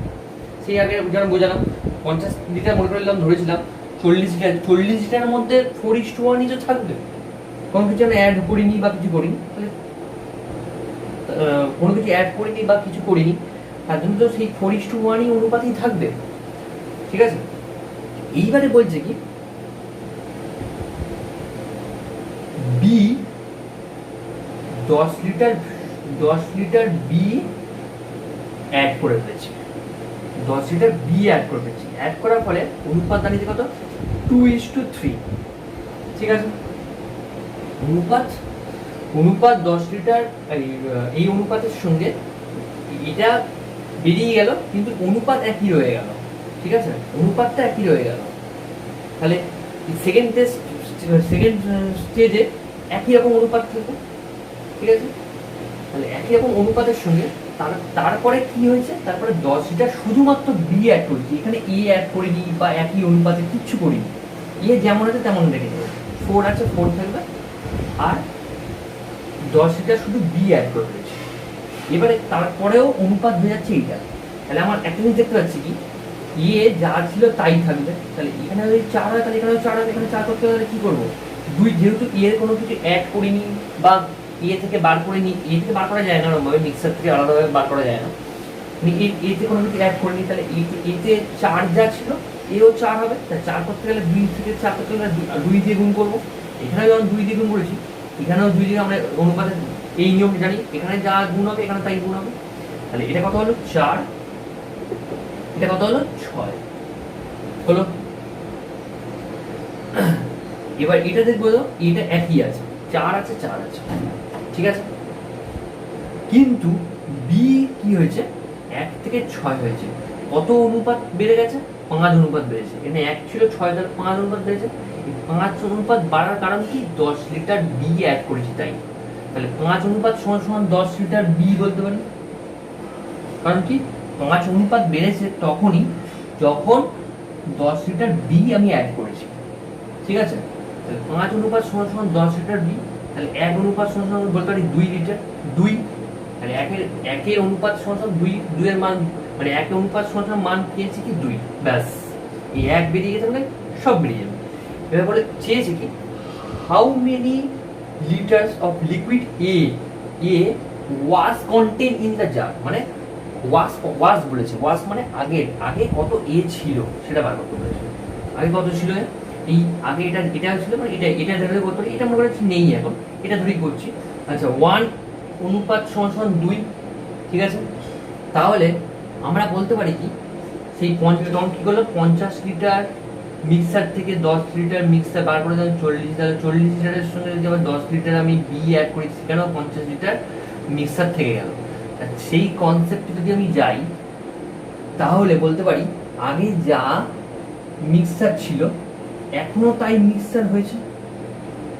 সেই আগে যেমন বোঝালাম, 50 লিটার মনে করলাম, ধরেছিলাম 40 লিটারের মধ্যে 4:1ই তো থাকবে, কোনো কিছু আমি অ্যাড করিনি বা কিছু করিনি, কোনো কিছু অ্যাড করিনি বা কিছু করিনি, তার জন্য তো সেই 4:1ই অনুপাতেই থাকবে। ঠিক আছে, এইবারে বলছে কি বি 10 লিটার বি অ্যাড করে ফেলেছি, 10 লিটার বি অ্যাড করে ফেলেছি। অ্যাড করার ফলে অনুপাত দাঁড়িয়েছে কত, 2:3। ঠিক আছে, অনুপাত 10 লিটার এই অনুপাতের সঙ্গে এটা বেরিয়ে গেল, কিন্তু অনুপাত একই রয়ে গেল। ঠিক আছে, অনুপাতটা একই রয়ে গেল। তাহলে সেকেন্ড স্টেজে একই রকম অনুপাত থাকবে। ঠিক আছে, তাহলে একই রকম অনুপাতের সঙ্গে তারপরে কি হয়েছে, তারপরে 10 লিটার শুধুমাত্র বি অ্যাড করেছি, এখানে এ অ্যাড করিনি বা একই অনুপাতে কিচ্ছু করিনি, এ যেমন আছে তেমন রেখে দেবো, 4 আছে 4 থাকবে, আর 10 লিটার শুধু বি অ্যাড করে ফেলেছি। এবারে তারপরেও অনুপাত হয়ে যাচ্ছে এইটা। তাহলে আমার একটা জিনিস দেখতে পাচ্ছি কি, ইয়ে যা ছিল তাই থাকবে। তাহলে এখানে যদি 4 হয় তাহলে এখানেও 4 হবে, এখানে 4 করতে হলে কি করবো, দুই, যেহেতু এর কোনো কিছু অ্যাড করিনি বা থেকে বার করে নি, থেকে বার করা যায় না ওরকমভাবে, মিক্সার থেকে আলাদাভাবে বার করা যায় না, এতে কোনো কিছু অ্যাড করিনি, তাহলে এতে 4 যা ছিল এও 4 হবে। তাহলে 4 করতে গেলে 2 থেকে 4 করতে গেলে 2 দিয়ে গুণ করবো। এখানে যখন 2 দিয়ে গুণ করেছি, এখানেও 2 দিয়ে আমরা অনুপাতে এই নিয়ম জানি, এখানে যা গুণ হবে এখানে তাই গুণ হবে। তাহলে এটা কত হলো 4, এটা কত হলো 6 হলো। এবার এটা দেখবো, এটা একই আছে, 4 আছে 4 আছে, ঠিক আছে। কিন্তু বি কি হয়েছে, 1 থেকে 6 হয়েছে, কত অনুপাত বেড়ে গেছে, 5 অনুপাত বেড়েছে। এখানে 1 ছিল 6, তাহলে 5 অনুপাত বেড়েছে। 5 অনুপাত বাড়ার কারণ কি, 10 লিটার বি অ্যাড করেছি তাই। তাহলে 5 অনুপাত সমান সমান 10 লিটার বি বলতে পারি। কারণ কি, 5 অনুপাত বেড়েছে তখনই যখন 10 লিটার বি আমি অ্যাড করেছি, ঠিক আছে। তাহলে 5 অনুপাত সমান সমান 10 লিটার বি, তাহলে 1 অনুপাত সমান সমান বলতে পারি 2 লিটার, 2। তাহলে একের অনুপাত সমান সমান 2, 2 এর মান মানে 1 অনুপাত সমান সমান মান পেয়েছি কি 2, ব্যাস। এই 1 বেরিয়ে গেছে মানে সব বেরিয়ে যাবে। এবার বলে চেয়েছে কি, how many litres of liquid A was contain in the jar, মানে ওয়াজ বলেছে, ওয়াজ মানে আগে কত এ ছিল সেটা বার করতে বলেছে। আগে কত ছিল, এই আগে এটা ছিল, মানে এটা ধরে করতে পারি, এটা মনে করছি নেই এখন, এটা ধরেই করছি। আচ্ছা, 1 অনুপাত সমান সমান 2, ঠিক আছে। তাহলে আমরা বলতে পারি কি, সেই 50 কি করলো, 50 লিটার মিক্সার থেকে 10 লিটার মিক্সার বার করে দেবেন 40, তাহলে 40 লিটারের সঙ্গে যদি আবার 10 লিটার আমি বি অ্যাড করি, কেন 50 লিটার মিক্সার থেকে গেল। সেই কনসেপ্টে যদি আমি যাই, তাহলে বলতে পারি আগে যা মিক্সার ছিল এখনো তাই মিক্সার হয়েছে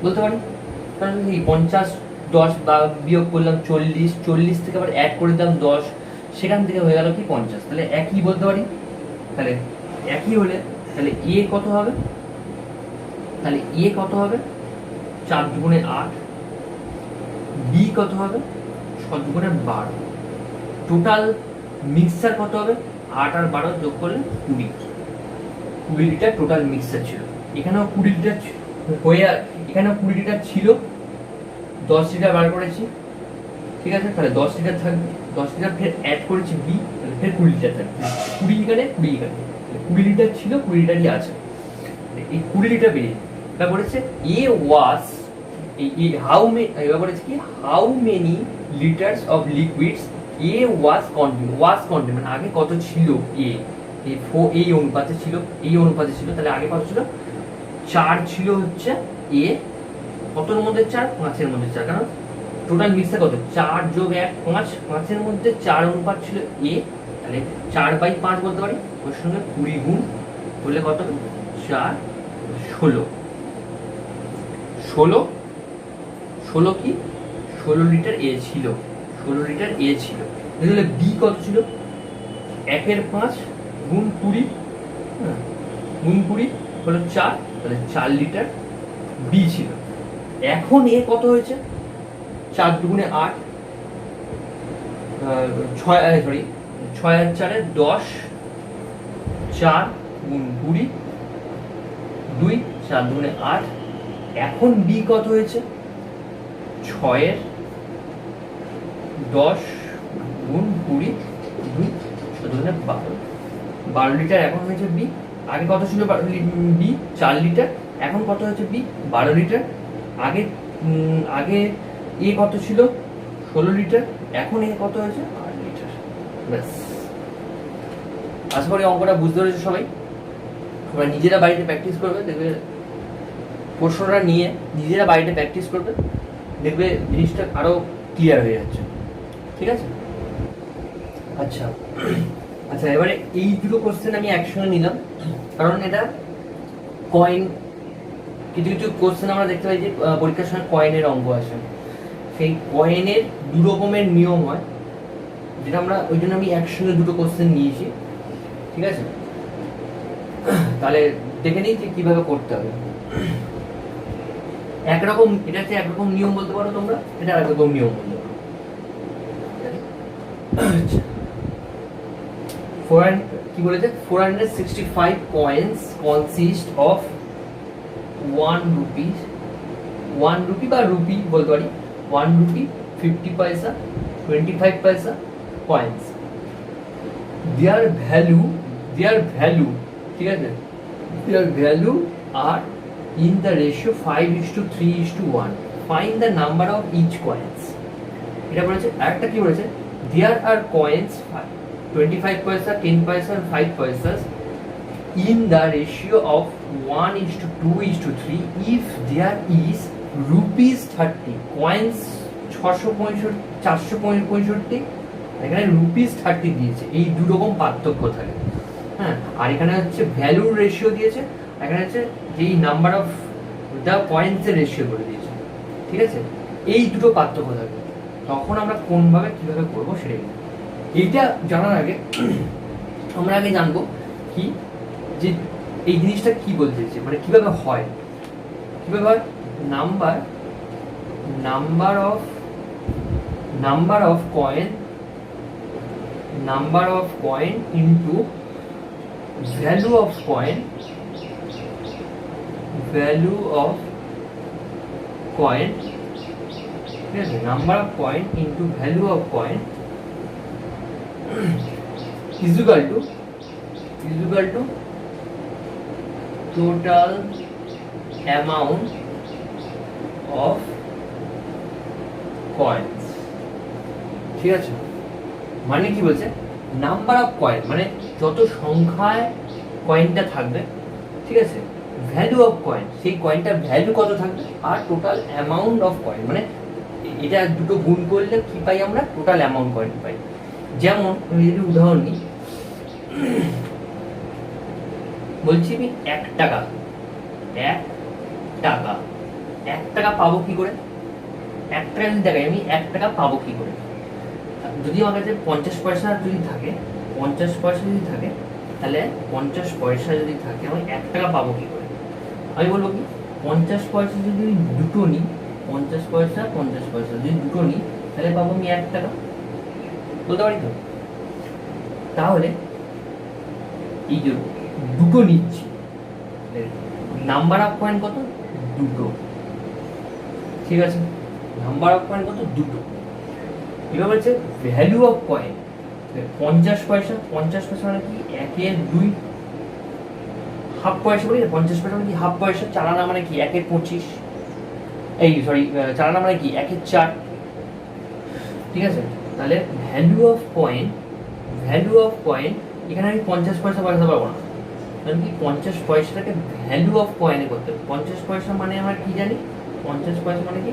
বলতে পারি। কারণ এই 50 10 বা বিয়োগ করলাম 40 থেকে আবার অ্যাড করে দিলাম 10, সেখান থেকে হয়ে গেল কি 50, তাহলে একই বলতে পারি। তাহলে একই হলে তাহলে এ কত হবে, তাহলে এ কত হবে 4 দুগুণে 8, বি কত হবে 6 দুগুণে 12, টোটাল মিক্সার কত হবে 8 আর 12 যোগ করলে 20 লিটার টোটাল মিক্সার ছিল। এখানেও 20 লিটার হয়ে, এখানেও 20 লিটার ছিল, 10 লিটার বার করেছি, ঠিক আছে। তাহলে 10 লিটার থাকবে, 10 লিটার ফের অ্যাড করেছি বি, তাহলে ফের 20 লিটার থাকবে, 20 এখানে 20 এখানে, 20 লিটার ছিল, 20 লিটারই আছে, এই 20 লিটার বেরিয়ে। এটা বলেছে এ ওয়াজ, এই হাউ মেনি, এবার বলেছে কি how many litres of liquids A was contain, মানে আগে কত ছিল এ, এই অনুপাতে ছিল, তাহলে আগে কত ছিল 4 ছিল হচ্ছে এ, কতর মধ্যে 4, 5-এর মধ্যে 4, কারণ টোটাল মিক্সার কত 4 যোগ 1 5, 5-এর মধ্যে 4 অনুপাত ছিল এ, তাহলে 4/5 বলতে পারি। ওর সঙ্গে 20 গুণ করলে কত হবে 4 16 কি 16 লিটার এ ছিল, 16 লিটার এ ছিল। তাহলে বি কত ছিল, 1-এর 5 গুণ 20, গুণ 20 হলো 4, তাহলে 4 লিটার বি ছিল। এখন এ কত হয়েছে 4 দুগুণে 8, 6 আর 4-এ 10, 4 গুণ 20, 2, 4 দুগুণে 8। এখন বি কত হয়েছে 6-এর 10 গুণ 20, 2, 6 দুগুণে 12 লিটার এখন হয়েছে বি। আগে কত ছিল বি 4 লিটার, এখন কত হয়েছে বি 12 লিটার। আগে এ কত ছিল 16 লিটার, এখন এ কত হয়েছে 8 লিটার, ব্যাস। আশা করি অঙ্কটা বুঝতে পেরেছো সবাই। তোমরা নিজেরা বাড়িতে প্র্যাকটিস করবে, দেখবে প্রশ্নটা নিয়ে নিজেরা বাড়িতে প্র্যাকটিস করবে, দেখবে জিনিসটা আরো ক্লিয়ার হয়ে যাচ্ছে, ঠিক আছে। আচ্ছা আচ্ছা, এবারে এই দুটো কোশ্চেন আমি একসঙ্গে নিলাম, কারণ এটা কয়েন, কিছু কিছু কোশ্চেন আমরা দেখতে পাই যে পরীক্ষার সময় কয়েনের অঙ্ক আসে, সেই কয়েনের দু রকমের নিয়ম হয়, যেটা আমরা ওই জন্য আমি একসঙ্গে দুটো কোশ্চেন নিয়েছি, ঠিক আছে। তাহলে দেখে নিই যে কিভাবে করতে হবে। একরকম, এটা হচ্ছে একরকম নিয়ম বলতে পারো তোমরা, এটা একরকম নিয়ম বলতে পারো। কি বলেছে 465 coins consist of 1 rupee বা রুপি বলতে পারি 1 rupee 50 পয়সা 25 পয়সা coins their value ঠিক আছে their value are in the ratio 5:3:1 find the number of each coins এটা বলেছে আরেকটা কি বলেছে there are coins 25 পয়সা 10 পয়সা and 5 পয়সা in the ratio of 1:2:3 if there is rupees 30 coins 465 এখানে রুপিস 30 দিয়েছে এই দু রকম পার্থক্য থাকে হ্যাঁ আর এখানে হচ্ছে ভ্যালুর রেশিও দিয়েছে এখানে হচ্ছে যেই নাম্বার অফ দ্য পয়েন্টস এর রেশিও করে দিয়েছে ঠিক আছে এই দুটো পার্থক্য থাকে তখন আমরা কোনভাবে কিভাবে করব সেটাই এইটা জানার আগে আমরা আগে জানবো কি যে এই জিনিসটা কি বলতে চাইছে মানে কিভাবে হয় number of coin into value of coin ঠিক আছে number of coin into value of coin is equal to total amount of coins ঠিক আছে মানে কি বলছে নাম্বার অফ কয়েন মানে যত সংখ্যায় কয়েনটা থাকবে ঠিক আছে ভ্যালু অফ কয়েন সেই কয়েনটার ভ্যালু কত থাকবে আর টোটাল অ্যামাউন্ট অফ কয়েন মানে এটা দুটো গুণ করলে কি পাই আমরা টোটাল অ্যামাউন্ট কয়েন পাই যেমন আমি যদি উদাহরণ নিই বলছি আমি 1 টাকা পাবো কি করে 1 টাকা যদি দেখাই আমি 1 টাকা পাবো কি করে যদি আমার কাছে 50 পয়সা যদি থাকে তাহলে 50 পয়সা যদি থাকে আমি 1 টাকা পাবো কি করে আমি বলবো কি 50 পয়সা যদি দুটো নিই 50 পয়সা যদি দুটো নিই তাহলে পাবো আমি 1 টাকা বলতে পারি তো তাহলে এই যে দুটো নিচ্ছি নাম্বার অফ কয়েন কত দুটো ঠিক আছে নাম্বার অফ কয়েন কত দুটো এবার বলছে ভ্যালু অফ কয়েন 50 পয়সা মানে কি 1/2 হাফ পয়সা বলি 50 পয়সা মানে কি হাফ পয়সা চালানা মানে কি 1/25 চালানা মানে কি 1/4 ঠিক আছে তাহলে ভ্যালু অফ কয়েন এখানে আমি 50 পয়সা পাবো না কারণ কি 50 পয়সাটাকে ভ্যালু অফ কয়েনে করতে হবে 50 পয়সা মানে আমরা কি জানি 50 পয়সা মানে কি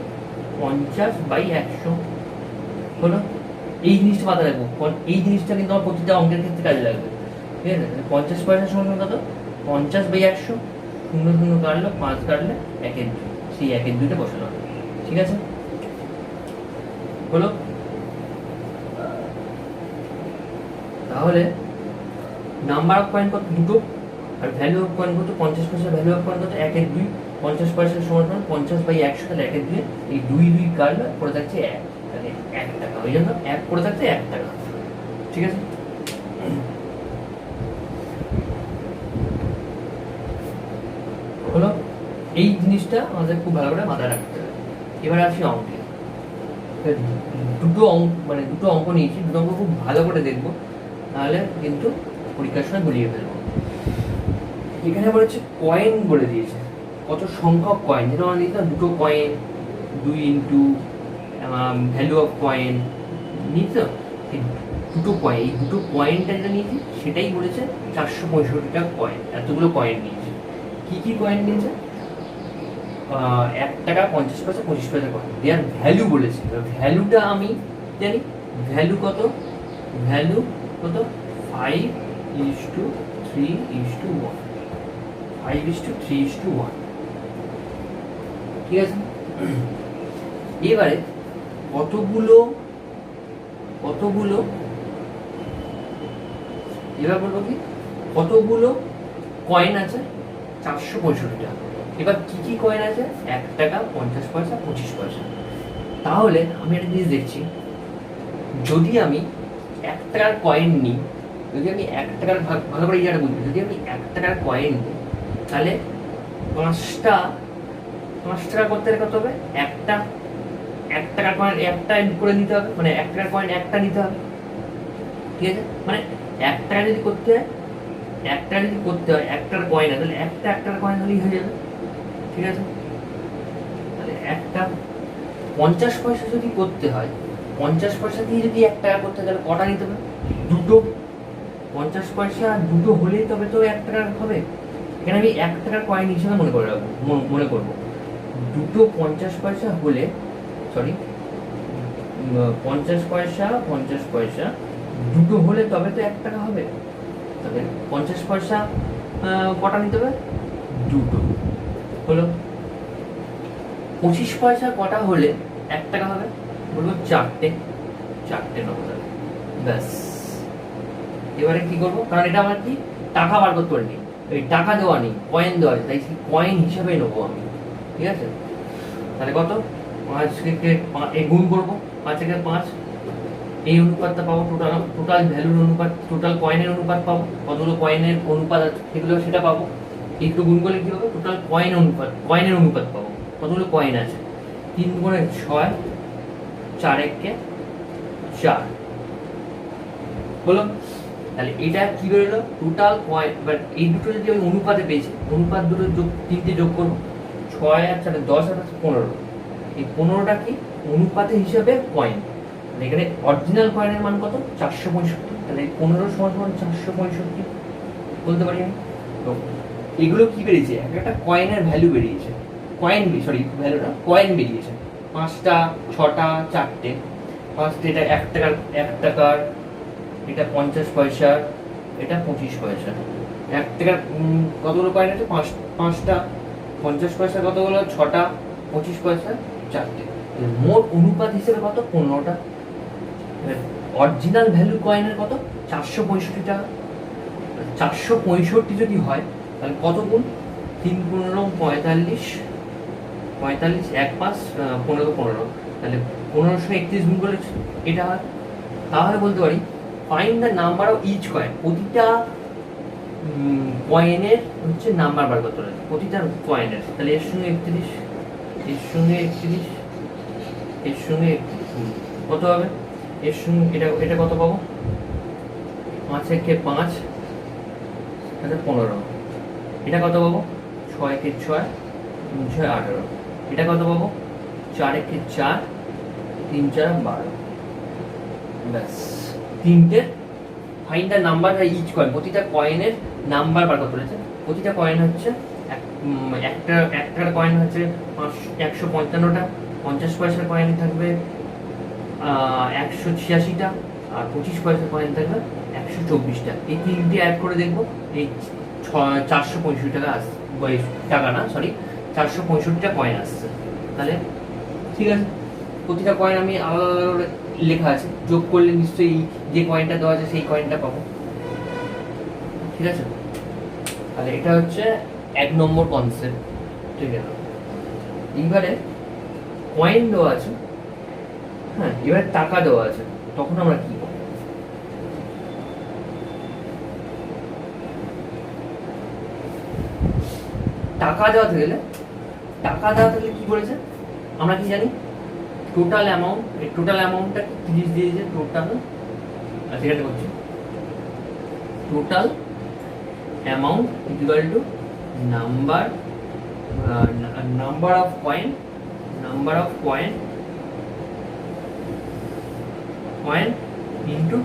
50/100 হলো এই জিনিসটা মাথায় রাখবো এই জিনিসটা কিন্তু আমার প্রতিটা অঙ্কের ক্ষেত্রে কাজে লাগবে ঠিক আছে 50 পয়সার সমান কত 50/100 0 কাটলো 5 কাটলে 1/2 সেই 1/2টা বসানো হবে ঠিক আছে হলো তাহলে নাম্বার অফ কয়েন কত দুটো আর ভ্যালু অফ কয়েন কত 50 পয়সা ভ্যালু অফ কয়েন কত 1/2 50 পয়সার সমান 50/100 তাহলে 1/2 এই 2 কাটলে পড়ে থাকছে 1 তাহলে 1 টাকা ওই জন্য 1 পড়ে থাকছে 1 টাকা ঠিক আছে হলো এই জিনিসটা আমাদের খুব ভালো করে মাথায় রাখতে হবে এবার আসি অঙ্কে দুটো অঙ্ক নিয়েছি দুটো অঙ্ক খুব ভালো করে দেখবো নাহলে কিন্তু পরীক্ষার সময় গুলিয়ে ফেলবো এখানে বলেছে কয়েন বলে দিয়েছে কত সংখ্যক কয়েন যেটা আমরা দিতাম দুটো coin 2 into value of coin নিয়েছি তো দুটো কয়েন এই দুটো কয়েনটা যেটা নিয়েছি সেটাই বলেছে 465টা কয়েন এতগুলো কয়েন নিয়েছে কি কয়েন নিয়েছে 1 টাকা 50 পয়সা 25 পয়সা কয়েন দেওয়ার ভ্যালু বলেছে ভ্যালুটা আমি জানি ভ্যালু কত 5:3:1 5:3:1 ঠিক আছে এবারে কতগুলো এবার বলবো কি কতগুলো কয়েন আছে 465টা এবার কি কয়েন আছে 1 টাকা 50 পয়সা 25 পয়সা তাহলে আমি একটা জিনিস দেখছি যদি আমি 1 টাকার কয়েন নিই যদি আমি 1 টাকার ভালো করে এই জায়গাটা বুঝবি, যদি আমি 1 টাকার কয়েন নিই তাহলে 5 টাকা করতে গেলে কত হবে? 1 টাকার কয়েন একটা করে নিতে হবে, মানে 1 টাকার কয়েন একটা নিতে হবে, ঠিক আছে? মানে 1 টাকা যদি করতে হয় 1 টাকার কয়েন আছে তাহলে 1 টাকার কয়েন হলেই হয়ে যাবে, ঠিক আছে? তাহলে একটা 50 পয়সা যদি করতে হয়, 50 পয়সা দিয়ে যদি 1 টাকা করতে হয় তাহলে কটা নিতে হবে? দুটো। 50 পয়সা দুটো হলেই তবে তো 1 টাকার হবে। এখানে আমি 1 টাকার কয়েন হিসেবে মনে করবো দুটো 50 পয়সা হলে, সরি 50 পয়সা দুটো হলে তবে তো 1 টাকা হবে। তাহলে 50 পয়সা কটা নিতে হবে? দুটো হলো। 25 পয়সা কটা হলে 1 টাকা হবে? বলবো চারটে নেবো, তাহলে ব্যাস। এবারে কি করবো, কারণ এটা আমার কি টাকা বার করতে পারিনি, এই টাকা দেওয়া নেই, কয়েন দেওয়া আছে, তাই কয়েন হিসাবে নেবো আমি, ঠিক আছে? তাহলে কত? 5 থেকে এই গুণ করবো, 5 থেকে 5, এই অনুপাতটা পাবো, টোটাল ভ্যালুর অনুপাত, টোটাল কয়েনের অনুপাত পাবো, কতগুলো কয়েনের অনুপাত আছে সেগুলো সেটা পাবো। একটু গুণ করলে কি হবে? টোটাল কয়েনের অনুপাত পাবো, কতগুলো কয়েন আছে। 3 গুণে 6, 4 একে 4 হলো। তাহলে এটা কি বেরোলো? Total coin. এবার এই দুটো যদি আমি অনুপাতে পেয়েছি, অনুপাত দুটো তিনটে যোগ করবো, 6 আর 4 10 আর 15, এই 15টা কি অনুপাতে হিসাবে কয়েন। এখানে অরিজিনাল কয়েনের মান কত? 465। তাহলে 15 সমান 465 বলতে পারি আমি। তো এগুলো কি বেরিয়েছে? একটা কয়েনের ভ্যালু বেরিয়েছে, ভ্যালু না, কয়েন বেরিয়েছে 5টা, 6টা, 4টে। 5টে, এটা 1 টাকার, এটা 50 পয়সার, এটা 25 পয়সা। 1 টাকার কতগুলো কয়েন আছে? 5টা। 50 পয়সা কতগুলো? 6টা। 25 পয়সা 4টে। মোট অনুপাত হিসেবে কত? 15টা। অরিজিনাল ভ্যালু কয়েনের কত? 465 টাকা। 465 যদি হয় তাহলে কত গুণ? 3 15 45, 1 5 15, তাহলে 1531 গুণ করলে এটা হয়। তাহলে বলতে পারি find the number of each coin. প্রতিটা কয়েনের হচ্ছে নাম্বার বার করতে হবে, প্রতিটা কয়েনের। তাহলে এর সঙ্গে 31, এর সঙ্গে 31, এর সঙ্গে কত হবে? এর সঙ্গে এটা কত পাবো? 5 একে 5, এটা 15। এটা কত পাবো? 6 একে 6, 3 6 18। এটা কত পাবো? 4 একে 4, 3 4 12। ব্যাস, তিনটে find the number each coin. প্রতিটা কয়েনের নাম্বার বার করতে বলেছে। প্রতিটা কয়েন হচ্ছে একটা টাকার কয়েন হচ্ছে 155টা, 50 পয়সার কয়েন থাকবে 186টা, আর 25 পয়সার কয়েন থাকবে 124টা। এই তিনটে অ্যাড করে দেখবো, এই 465 টাকা আসছে, টাকা না সরি 465টা কয়েন আসছে। তাহলে ঠিক আছে, প্রতিটা কয়েন আমি আলাদা আলাদা লেখা আছে, যোগ করলে নিশ্চয়ই যে কয়েনটা দেওয়া আছে সেই কয়েনটা পাবো, ঠিক আছে? তাহলে এটা হচ্ছে 1 নম্বর কনসেপ্ট, ঠিক আছে? এইবারে কয়েন দেওয়া আছে, হ্যাঁ, এবারে টাকা দেওয়া আছে, তখন আমরা কি করব? টাকা দেওয়াতে গেলে কি বলেছে আমরা কি জানি? টোটাল অ্যামাউন্ট, এই টোটাল অ্যামাউন্টটা 30 দিয়েছে টোটাল। আচ্ছা, এটা করছি total amount equal to number of coin into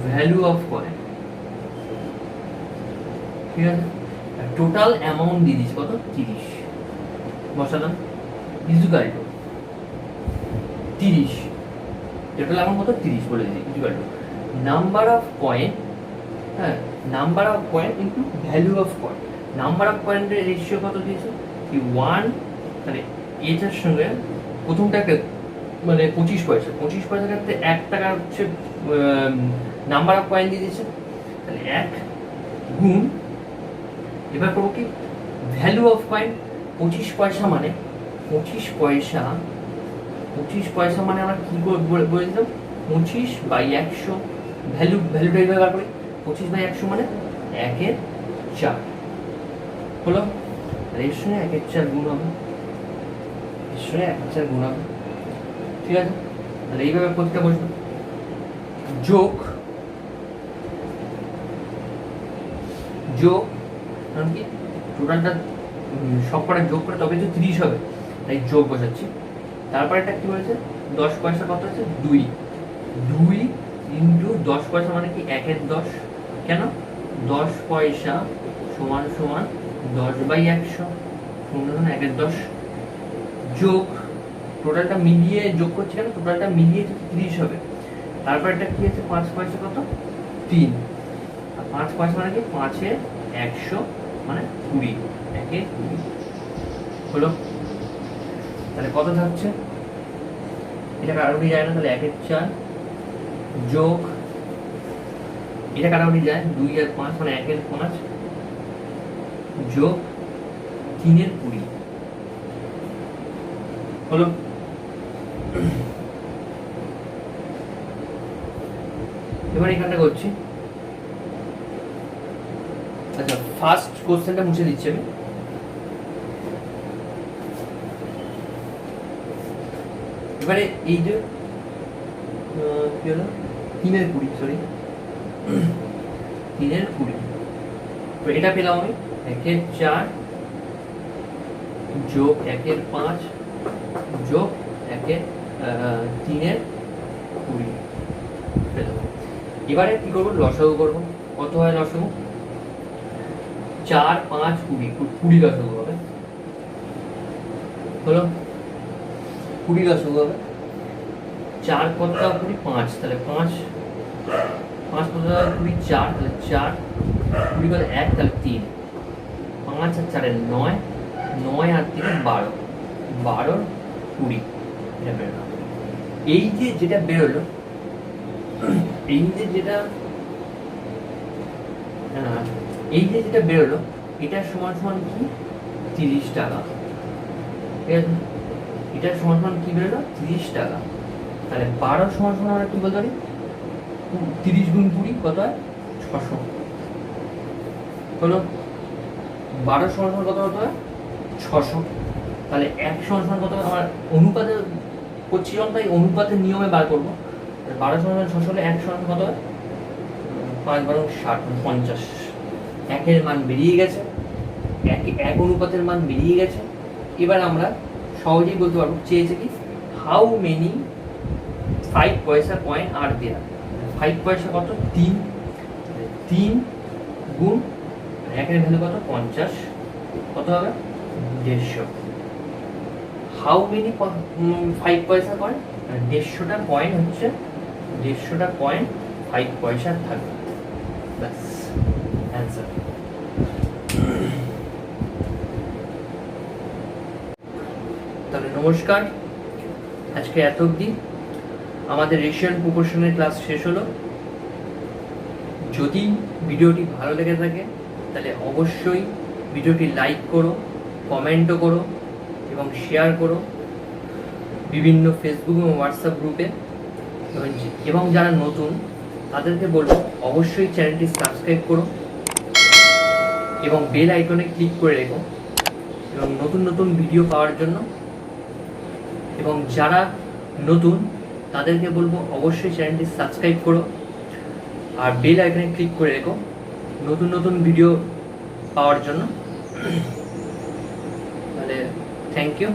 value of coin, ঠিক আছে? টোটাল অ্যামাউন্ট দিয়ে দিচ্ছি কত? 30 বসালাম, ইকুয়াল টু 30, টোটাল অ্যামাউন্ট কত? 30 বলে দিই, equal to number of coin, হ্যাঁ, number of coin into value of coin. Number of কয়েনের রেশিও কত দিয়েছে? কি 1, তাহলে এটার সঙ্গে প্রথমটাকে মানে 25 পয়সা, 25 পয়সার ক্ষেত্রে 1 টাকা হচ্ছে নাম্বার অফ কয়েন দিয়ে দিয়েছে, তাহলে 1 গুণ, এবার করবো কি ভ্যালু অফ কয়েন। 25 পয়সা মানে 25 পয়সা মানে আমরা কি বলে দিলাম? 25/100, ভ্যালুটা এইভাবে বার করি, 25/100 মানে 1/4 হলো। আর এর সঙ্গে 1/4 গুণ হবে, এর সঙ্গে 1/4 গুণ হবে। ঠিক আছে, তাহলে এইভাবে প্রত্যেকটা বসবে। যোগ যোগ কারণ কি টোটালটা সব কটা যোগ করে তবে তো 30 হবে, তাই যোগ বসাচ্ছি। তারপরে একটা কি বলেছে 10 পয়সা কত আছে 2 ইন্টু 10 পয়সা মানে কি 1/10। কেন 10 পয়সা সমান সমান 10/100 সমান 1/10 যোগ টোটালটা মিলিয়ে যোগ করছি, কেন টোটালটা মিলিয়ে 30 হবে। তারপর একটা কি আছে 5 পয়সা কত 3, আর 5 পয়সা মানে কি 5/100 মানে 20, 1/20 হলো। তাহলে কত থাকছে, এটা কাটাকুটি যায় না, তাহলে 1/4 যোগ এটা কাটাকুটি যায় 2 আর 5 মানে 1/5 যোগ 3/20 হলো। এবার এখানটা করছি। আচ্ছা, ফার্স্ট কোশ্চেনটা মুছে দিচ্ছি আমি। এবারে এই যে কি হলো 3/20, সরি 3/20, তো এটা পেলাম আমি 1/4 যোগ 1/5 যোগ 3/20 পেলাম। এবারে কি করবো লসাগু করবো। কত হয় লসাগু 4, 5, 20 লসাগু হবে হলো। 20 লসাগু হবে। 4 কত 20 5, তাহলে 5 কত 20 4, তাহলে 4 20 কত 1, তাহলে 3 5 আর 4 9, 9 আর 3 12, 12 20 এটা বেরোলো। এই যে যেটা বেরোলো, এই যে যেটা বেরোলো এটা সমান সমান কি 30 টাকা। ঠিক আছে, এটা সমান সমান কি বেরোলো 30 টাকা। তাহলে 12 সমান সমান আমরা কি বলতে পারি 30 গুণ 20 কত হয় 600 হলো। 12 সমান সমান কত হয় 600। তাহলে 1 সমান সমান কত আমার অনুপাতে করছিলাম, তাই অনুপাতের নিয়মে বার করবো। 12 সমান 600 হলে 1 সমান কত হয় 5 12 60 50। 1-এর মান বেরিয়ে গেছে, 1 অনুপাতের মান বেরিয়ে গেছে। এবার আমরা সহজেই বলতে পারবো চেয়েছে কি হাউ মেনি 5 পয়সা কয়েন আর দেয়ার। 5 পয়সা কত 3 গুণ 1-এর ভ্যালু কত 50, কত হবে 150। হাউ মেনি 5 পয়সা কয়েন, 150টা কয়েন হচ্ছে 150টা কয়েন 5 পয়সা থাকবে, ব্যাস অ্যান্সার। তাহলে নমস্কার, আজকে এত অবধি আমাদের রেশিও এন্ড প্রপোর্শনের ক্লাস শেষ হলো। যদি ভিডিওটি ভালো লেগে থাকে তাহলে অবশ্যই ভিডিওটি লাইক করো, কমেন্টও করো এবং শেয়ার করো বিভিন্ন ফেসবুক এবং হোয়াটসঅ্যাপ গ্রুপে। এবং যারা নতুন তাদেরকে বলবো অবশ্যই চ্যানেলটি সাবস্ক্রাইব করো এবং বেল আইকনে ক্লিক করে রেখো এবং নতুন নতুন ভিডিও পাওয়ার জন্য। এবং যারা নতুন তাদেরকে বলবো অবশ্যই চ্যানেলটি সাবস্ক্রাইব করো আর বেল আইকনে ক্লিক করে রেখো নতুন নতুন ভিডিও পাওয়ার জন্য। তাহলে থ্যাংক ইউ।